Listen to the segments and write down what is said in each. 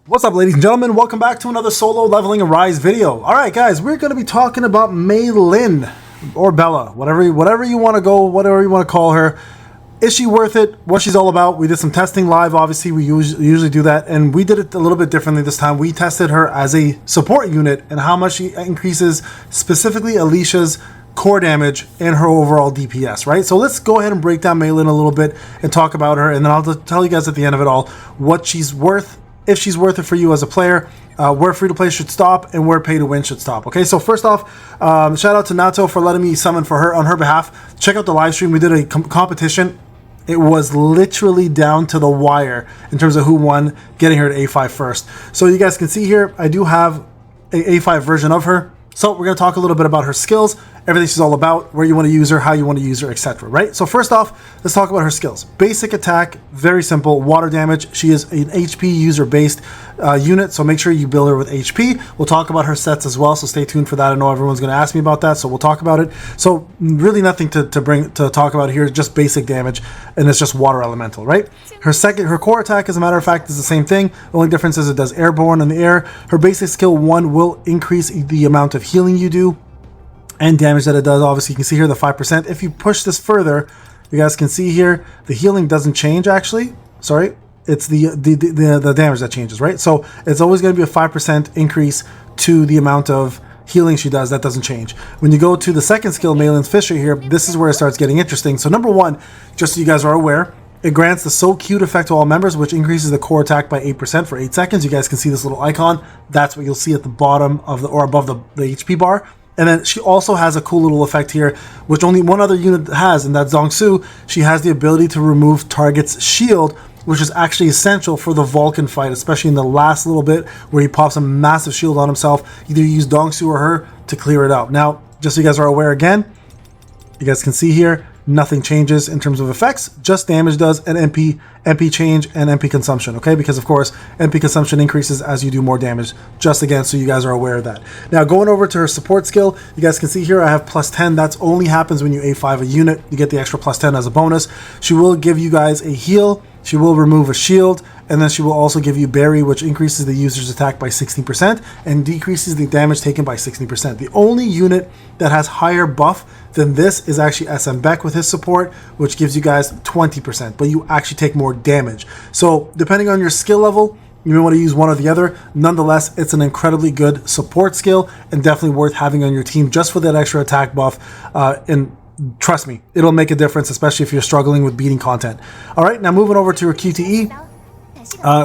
What's up, ladies and gentlemen? Welcome back to another solo leveling Arise video. Alright guys, we're going to be talking about Meilin, or Bella, whatever you want to go, whatever you want to call her. Is she worth it? What she's all about? We did some testing live, obviously we usually do that, and we did it a little bit differently this time. We tested her as a support unit and how much she increases specifically Alicia's core damage and her overall DPS, right? So let's go ahead and break down Meilin a little bit and talk about her, and then I'll tell you guys at the end of it all what she's worth, if she's worth it for you as a player, where free-to-play should stop, and where pay-to-win should stop. Okay, so first off, shout out to Nato for letting me summon for her on her behalf. Check out the live stream. We did a competition. It was literally down to the wire in terms of who won, getting her to A5 first. So you guys can see here, I do have a A5 version of her. So we're going to talk a little bit about her skills, everything she's all about, where you want to use her, how you want to use her, etc. Right? So first off, let's talk about her skills. Basic attack, very simple, water damage. She is an HP user-based unit, so make sure you build her with HP. We'll talk about her sets as well, so stay tuned for that. I know everyone's going to ask me about that, so we'll talk about it. So really nothing to talk about here, just basic damage, and it's just water elemental, right? Her core attack, as a matter of fact, is the same thing. The only difference is it does airborne in the air. Her basic skill 1 will increase the amount of healing you do and damage that it does. Obviously, you can see here the 5%. If you push this further, you guys can see here the healing doesn't change actually. Sorry, it's the damage that changes, right? So it's always going to be a 5% increase to the amount of healing she does. That doesn't change. When you go to the second skill, Meilin's Fisher here, this is where it starts getting interesting. So number one, just so you guys are aware, it grants the So Cute effect to all members, which increases the core attack by 8% for 8 seconds. You guys can see this little icon. That's what you'll see at the bottom of the, or above the HP bar. And then she also has a cool little effect here, which only one other unit has, and that's Zongsu. She has the ability to remove target's shield, which is actually essential for the Vulcan fight, especially in the last little bit where he pops a massive shield on himself. Either use Zongsu or her to clear it out. Now, just so you guys are aware again, you guys can see here, nothing changes in terms of effects, just damage does, and MP change and MP consumption, okay? Because of course, MP consumption increases as you do more damage, just again, so you guys are aware of that. Now, going over to her support skill, you guys can see here, I have plus 10. That only happens when you A5 a unit. You get the extra plus 10 as a bonus. She will give you guys a heal. She will remove a shield, and then she will also give you Berry, which increases the user's attack by 16% and decreases the damage taken by 60%. The only unit that has higher buff than this is actually SM Beck with his support, which gives you guys 20%, but you actually take more damage. So depending on your skill level, you may want to use one or the other. Nonetheless, it's an incredibly good support skill and definitely worth having on your team just for that extra attack buff. And trust me, it'll make a difference, especially if you're struggling with beating content. All right, now moving over to her QTE.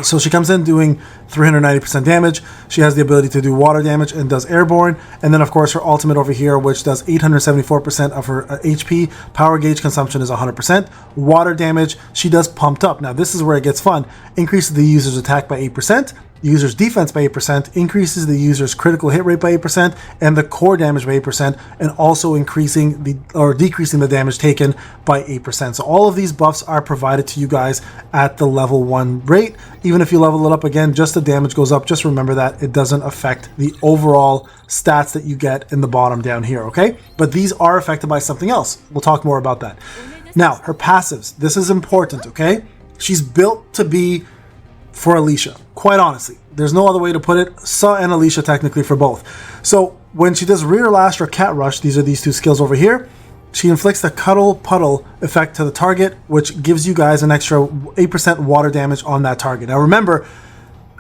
So she comes in doing 390% damage. She has the ability to do water damage and does airborne. And then of course her ultimate over here, which does 874% of her HP. Power gauge consumption is 100%. Water damage, she does pumped up. Now this is where it gets fun. Increases the user's attack by 8%. User's defense by 8%, increases the user's critical hit rate by 8%, and the core damage by 8%, and also decreasing the damage taken by 8%. So all of these buffs are provided to you guys at the level 1 rate. Even if you level it up again, just the damage goes up. Just remember that it doesn't affect the overall stats that you get in the bottom down here, okay? But these are affected by something else. We'll talk more about that. Now, her passives. This is important, okay? She's built to be for Alicia, quite honestly. There's no other way to put it. Sa and Alicia technically for both. So when she does Rear Lash or Cat Rush, these are these two skills over here, she inflicts the Cuddle Puddle effect to the target, which gives you guys an extra 8% water damage on that target. Now remember,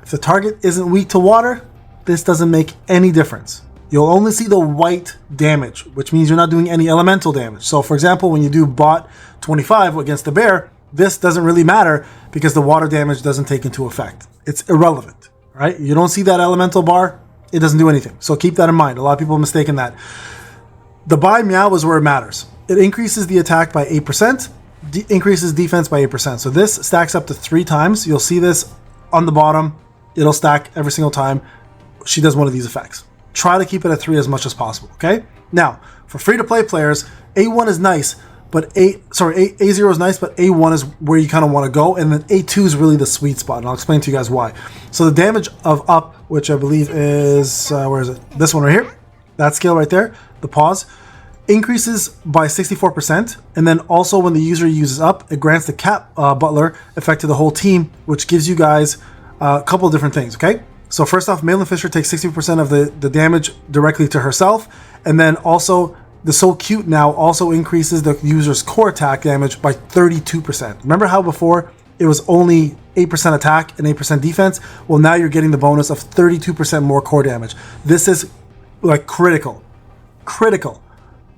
if the target isn't weak to water, this doesn't make any difference. You'll only see the white damage, which means you're not doing any elemental damage. So for example, when you do bot 25 against the bear, this doesn't really matter because the water damage doesn't take into effect. It's irrelevant, right? You don't see that elemental bar, it doesn't do anything. So keep that in mind. A lot of people are mistaken that. The Bai Meow is where it matters. It increases the attack by 8%, increases defense by 8%. So this stacks up to 3 times. You'll see this on the bottom. It'll stack every single time she does one of these effects. Try to keep it at 3 as much as possible, okay? Now, for free-to-play players, A1 is nice, but A0 is nice, but A1 is where you kind of want to go, and then A2 is really the sweet spot, and I'll explain to you guys why. So the damage of up, which I believe is, where is it? This one right here, that skill right there, the pause, increases by 64%, and then also when the user uses up, it grants the Cat Butler effect to the whole team, which gives you guys A couple of different things, okay? So first off, Meilin Fisher takes 60% of the damage directly to herself, and then also the So Cute now also increases the user's core attack damage by 32%. Remember how before it was only 8% attack and 8% defense? Well, now you're getting the bonus of 32% more core damage. This is like critical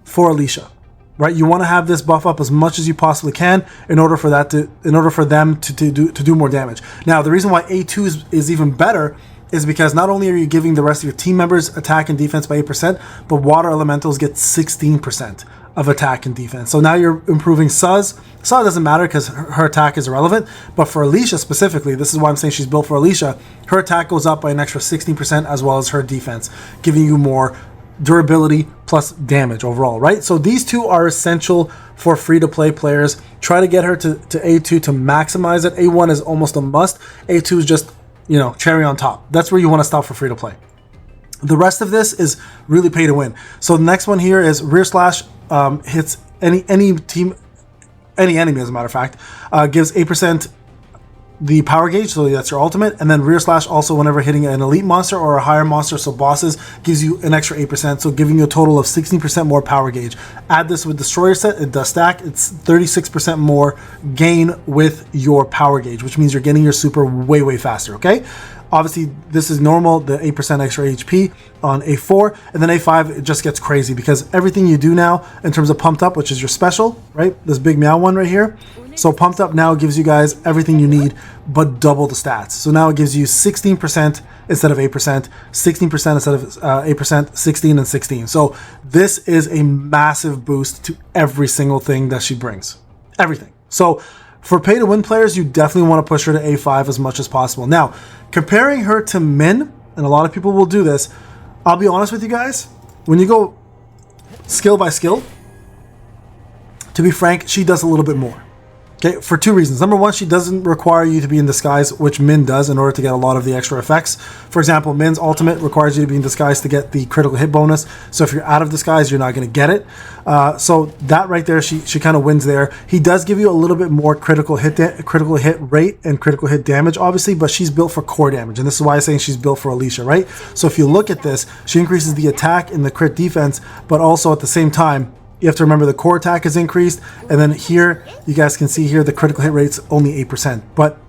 for Alicia, right? You want to have this buff up as much as you possibly can in order for them to do more damage. Now, the reason why A2 is even better is because not only are you giving the rest of your team members attack and defense by 8%, but water elementals get 16% of attack and defense. So now you're improving Suz. Suz doesn't matter because her attack is irrelevant, but for Alicia specifically, this is why I'm saying she's built for Alicia, her attack goes up by an extra 16% as well as her defense, giving you more durability plus damage overall, right? So these two are essential for free-to-play players. Try to get her to A2 to maximize it. A1 is almost a must. A2 is just, you know, cherry on top. That's where you want to stop for free-to-play. The rest of this is really pay to win. So the next one here is rear slash, hits any enemy, as a matter of fact, gives 8% the power gauge, so that's your ultimate, and then rear slash also whenever hitting an elite monster or a higher monster, so bosses, gives you an extra 8%, so giving you a total of 16% more power gauge. Add this with destroyer set, it does stack, it's 36% more gain with your power gauge, which means you're getting your super way faster, okay? Obviously, this is normal, the 8% extra HP on A4, and then A5, it just gets crazy because everything you do now in terms of pumped up, which is your special, right? This big meow one right here. So pumped up now gives you guys everything you need, but double the stats. So now it gives you 16% instead of 8%, 16% instead of 8%, 16 and 16. So this is a massive boost to every single thing that she brings. Everything. So for pay to win players, you definitely want to push her to A5 as much as possible. Now, comparing her to Min, and a lot of people will do this, I'll be honest with you guys, when you go skill by skill, to be frank, she does a little bit more. Okay, for two reasons. Number one, she doesn't require you to be in disguise, which Min does in order to get a lot of the extra effects. For example, Min's ultimate requires you to be in disguise to get the critical hit bonus. So if you're out of disguise, you're not going to get it. So that right there, she kind of wins there. He does give you a little bit more critical hit rate and critical hit damage, obviously, but she's built for core damage. And this is why I'm saying she's built for Alicia, right? So if you look at this, she increases the attack and the crit defense, but also at the same time, you have to remember the core attack is increased, and then here, you guys can see here, the critical hit rate's only 8%. But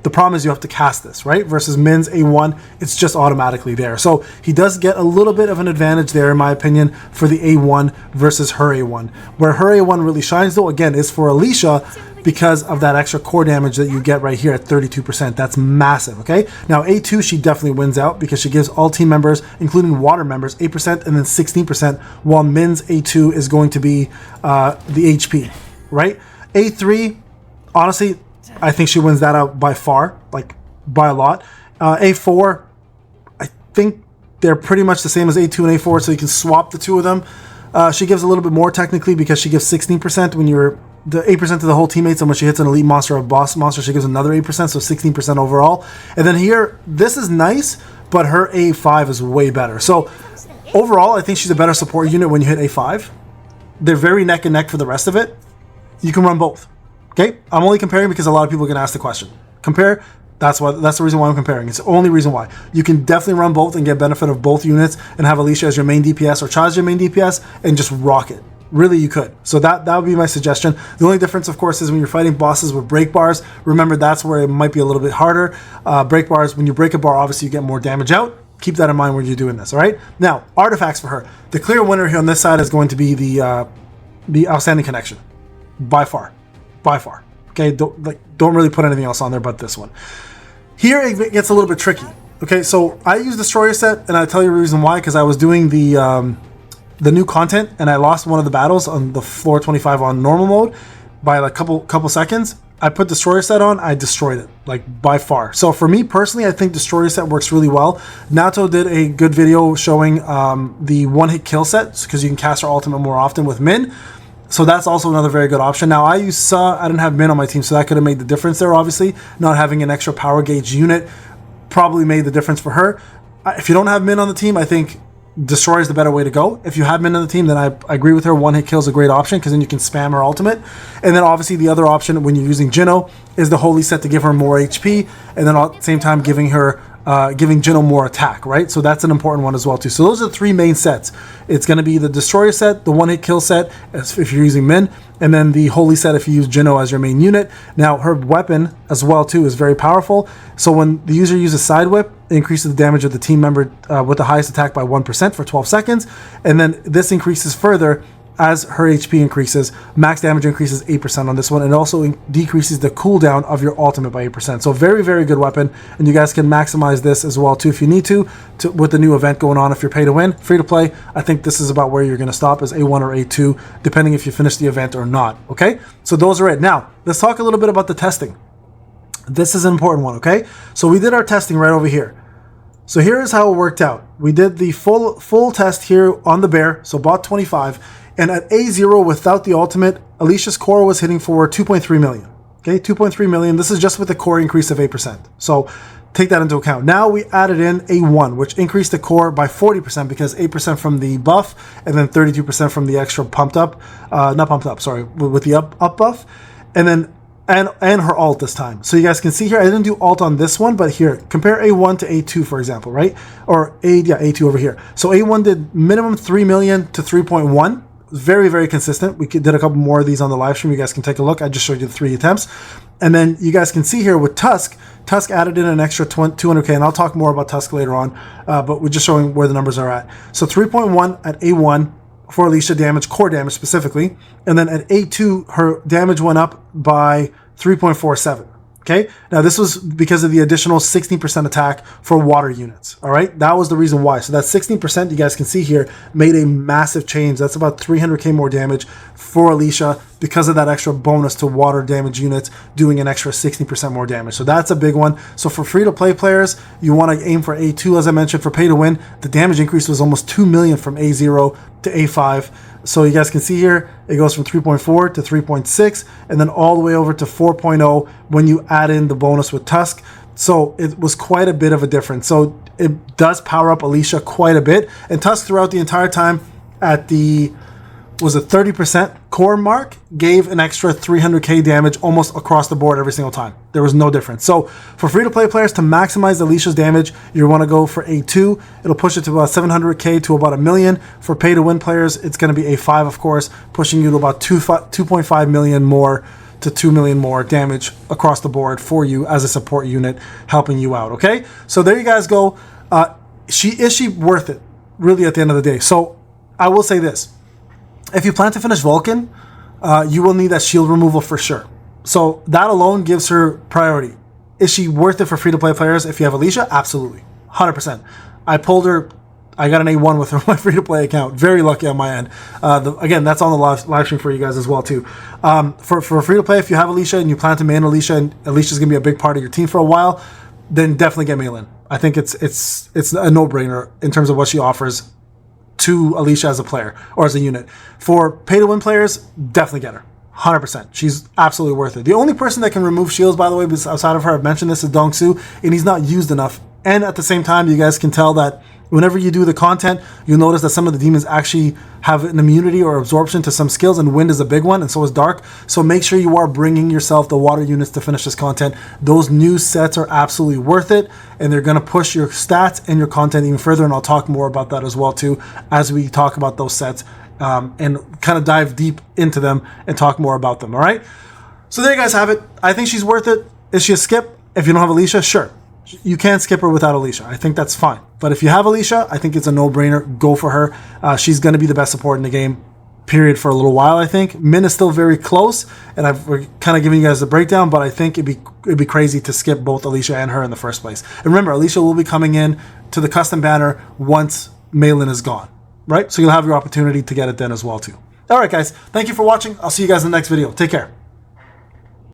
the problem is you have to cast this, right? Versus Min's A1, it's just automatically there. So he does get a little bit of an advantage there, in my opinion, for the A1 versus her A1. Where her A1 really shines, though, again, is for Alicia because of that extra core damage that you get right here at 32%. That's massive, okay? Now, A2, she definitely wins out because she gives all team members, including water members, 8% and then 16%, while Min's A2 is going to be the HP, right? A3, honestly, I think she wins that out by far, like by a lot. A4, I think they're pretty much the same as A2 and A4, so you can swap the two of them. She gives a little bit more technically because she gives 16% when you're the 8% to the whole teammates, and when she hits an elite monster or a boss monster, she gives another 8%, so 16% overall. And then here, this is nice, but her A5 is way better. So overall, I think she's a better support unit when you hit A5. They're very neck and neck for the rest of it. You can run both. Okay, I'm only comparing because a lot of people are gonna ask the question. Compare. That's the reason why I'm comparing. It's the only reason why. You can definitely run both and get benefit of both units and have Alicia as your main DPS or Chaz as your main DPS and just rock it. Really, you could. So that would be my suggestion. The only difference, of course, is when you're fighting bosses with break bars. Remember, that's where it might be a little bit harder. Break bars, when you break a bar, obviously you get more damage out. Keep that in mind when you're doing this, all right? Now, artifacts for her. The clear winner here on this side is going to be the Outstanding Connection. By far. By far. Okay, don't really put anything else on there but this one. Here it gets a little bit tricky. Okay, so I use Destroyer set, and I'll tell you the reason why, because I was doing the new content, and I lost one of the battles on the floor 25 on normal mode by like couple seconds. I put Destroyer set on, I destroyed it, like by far. So for me personally, I think Destroyer set works really well. Nato did a good video showing the one-hit kill set, because you can cast her ultimate more often with Min. So that's also another very good option. Now I use Sa, I didn't have Min on my team, so that could have made the difference there, obviously. Not having an extra power gauge unit probably made the difference for her. If you don't have Min on the team, I think Destroy is the better way to go. If you have Min on the team, then I agree with her. One hit kill is a great option because then you can spam her ultimate. And then obviously the other option when you're using Jinno is the Holy Set to give her more HP, and then at the same time giving Jinno more attack, right? So that's an important one as well too. So those are the three main sets. It's going to be the Destroyer set, the one hit kill set if you're using Min, and then the Holy set if you use Jinno as your main unit. Now her weapon as well too is very powerful. So when the user uses Side Whip, it increases the damage of the team member with the highest attack by 1% for 12 seconds. And then this increases further as her HP increases. Max damage increases 8% on this one, and it also decreases the cooldown of your ultimate by 8%. So very, very good weapon, and you guys can maximize this as well too if you need to with the new event going on. If you're pay to win, free to play, I think this is about where you're going to stop, as A1 or A2, depending if you finish the event or not. Okay, so those are it. Now let's talk a little bit about the testing. This is an important one. Okay, so we did our testing right over here. So here is how it worked out. We did the full test here on the bear, so bot 25. And at A0 without the ultimate, Alicia's core was hitting for 2.3 million. Okay, 2.3 million. This is just with the core increase of 8%. So take that into account. Now we added in A1, which increased the core by 40% because 8% from the buff and then 32% from the extra pumped up, not pumped up, sorry, with the up buff. And then and her ult this time. So you guys can see here, I didn't do ult on this one, but here, compare A1 to A2, for example, right? Or A2 over here. So A1 did minimum 3 million to 3.1. Very, very consistent. We did a couple more of these on the live stream. You guys can take a look. I just showed you the 3 attempts. And then you guys can see here with Tusk added in an extra 200k, and I'll talk more about Tusk later on, but we're just showing where the numbers are at. So 3.1 at A1 for Alicia damage, core damage specifically, and then at A2, her damage went up by 3.47. Okay, now this was because of the additional 16% attack for water units. All right, that was the reason why. So that 16% you guys can see here made a massive change. That's about 300k more damage for Alicia because of that extra bonus to water damage units doing an extra 16% more damage. So that's a big one. So for free to play players, you want to aim for A2, as I mentioned. For pay to win, the damage increase was almost 2 million from A0 to A5. So you guys can see here, it goes from 3.4 to 3.6, and then all the way over to 4.0 when you add in the bonus with Tusk. So it was quite a bit of a difference. So it does power up Alicia quite a bit. And Tusk throughout the entire time at the, was it 30% core mark, gave an extra 300k damage almost across the board every single time. There was no difference. So for free-to-play players, to maximize Alicia's damage, you want to go for A2. It'll push it to about 700k to about 1 million. For pay-to-win players, it's going to be A5, of course, pushing you to about 2.5 million more to 2 million more damage across the board for you as a support unit, helping you out, okay? So there you guys go. Is she worth it, really, at the end of the day? So I will say this. If you plan to finish Vulcan, you will need that shield removal for sure. So that alone gives her priority. Is she worth it for free-to-play players if you have Alicia? Absolutely. 100%. I pulled her. I got an A1 with her, my free-to-play account. Very lucky on my end. Again, that's on the live stream for you guys as well, too. For free-to-play, if you have Alicia and you plan to main Alicia, and Alicia's going to be a big part of your team for a while, then definitely get Meilin. I think it's a no-brainer in terms of what she offers to Alicia as a player or as a unit. For pay-to-win players, definitely get her. 100%. She's absolutely worth it. The only person that can remove shields, by the way, outside of her, I've mentioned this, is Dongsu, and he's not used enough. And at the same time, you guys can tell that whenever you do the content, you'll notice that some of the demons actually have an immunity or absorption to some skills, and wind is a big one, and so is dark. So make sure you are bringing yourself the water units to finish this content. Those new sets are absolutely worth it, and they're going to push your stats and your content even further, and I'll talk more about that as well too as we talk about those sets and kind of dive deep into them and talk more about them. All right, so there you guys have it. I think she's worth it. Is she a skip if you don't have Alicia? Sure, you can't skip her without Alicia. I think that's fine. But if you have Alicia, I think it's a no-brainer. Go for her. She's going to be the best support in the game, period, for a little while, I think. Min is still very close, and we're kind of giving you guys the breakdown, but I think it'd be crazy to skip both Alicia and her in the first place. And remember, Alicia will be coming in to the custom banner once Meilin is gone, right? So you'll have your opportunity to get it then as well, too. All right, guys. Thank you for watching. I'll see you guys in the next video. Take care.